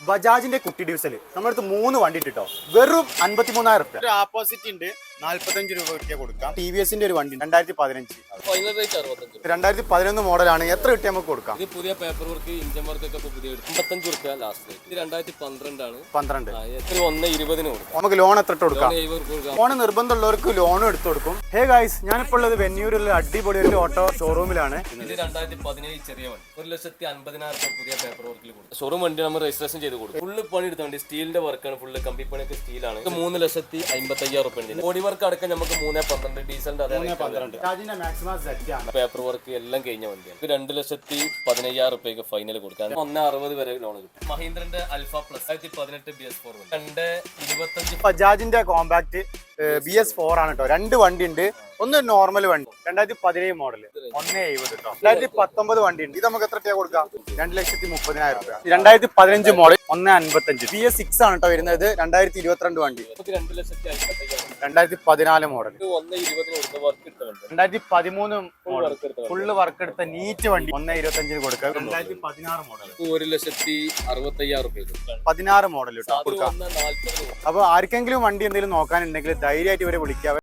ബജാജിന്റെ കുട്ടി ഡീസൽ നമ്മുടെ അടുത്ത് 3 വണ്ടി ഇട്ടോ വെറും 53,000 റുപ്യ. ഒരു ആപ്പോസിറ്റ് ഉണ്ട് 45 രൂപ കിട്ടിയാൽ കൊടുക്കാം. ടി വി എസിന്റെ ഒരു വണ്ടി 2015 2011 മോഡലാണ്. എത്ര കിട്ടിയാൽ നമുക്ക് കൊടുക്കാം? ഇത് പുതിയ പേപ്പർ വർക്ക് ഇഞ്ചൻ വർക്ക് ഒക്കെ പുതിയ 55 റുപ്യ ലാസ്റ്റ്. ഇത് 2012 ആണ്. 12 എത്ര 1.20 കൊടുക്കാം. നമുക്ക് ലോൺ എത്ര കൊടുക്കാം? 70 കൊടുക്കാം. ലോൺ നിർബന്ധമുള്ളവർക്ക് ലോണും എടുത്തു കൊടുക്കും. ഹേ ഗൈസ്, ഞാനിപ്പോൾ ഉള്ളത് വെന്നൂരിലുള്ള അടിപൊളി ഒരു ഓട്ടോ ഷോറൂമിലാണ്. ഇത് 2017 ചെറിയ വണ്ടി 1,50,000 പുതിയ പേപ്പർ വർക്കിൽ കൊടുക്കും. ഷോറൂം വണ്ടി നമ്മൾ രജിസ്ട്രേഷൻ ചെയ്ത് കൊടുക്കും. ഫുള്ള് പണി എടുത്ത വണ്ടി സ്റ്റീലിന്റെ വർക്കാണ്. ഫുള്ള് കമ്പി പണിയൊക്കെ സ്റ്റീലാണ്. 3,55,000 റുപ്യ. ബോഡി വർക്ക് അടക്കം നമുക്ക് 3.12 ഡീസലിന്റെ പേപ്പർ വർക്ക് എല്ലാം കഴിഞ്ഞ വണ്ടിയാണ്. 2,15,000 റുപ്യക്ക് ഫൈനൽ കൊടുക്കാൻ 1.60 വരെ ലോൺ കിട്ടും. മഹീന്ദ്രന്റെ അൽഫ പ്ലസ് 2018 BS4 2.25. ബജാജിന്റെ കോമ്പാക്ട് BS4 ആണ് കേട്ടോ. 2 വണ്ടി ഉണ്ട്. ഒന്ന് നോർമൽ വണ്ടി 2017 മോഡൽ 1.70 കേട്ടോ. 2019 വണ്ടി ഉണ്ട്. ഇത് നമുക്ക് എത്ര രൂപ കൊടുക്കാം? 2,30,000 രൂപ. 2015 മോഡൽ 1.55. BS6 ആണ് കേട്ടോ വരുന്നത്. 2022 വണ്ടി 2014 മോഡൽ 2013 ഫുള്ള് വർക്ക് എടുത്ത നീറ്റ് വണ്ടി 1.25 കൊടുക്കാം. 2016 മോഡൽ 1,65,000 റുപ്യ 16 മോഡൽ കേട്ടോ കൊടുക്കാം. അപ്പൊ ആർക്കെങ്കിലും വണ്ടി എന്തെങ്കിലും നോക്കാനുണ്ടെങ്കിൽ ധൈര്യമായിട്ട് ഇവരെ വിളിക്കാം.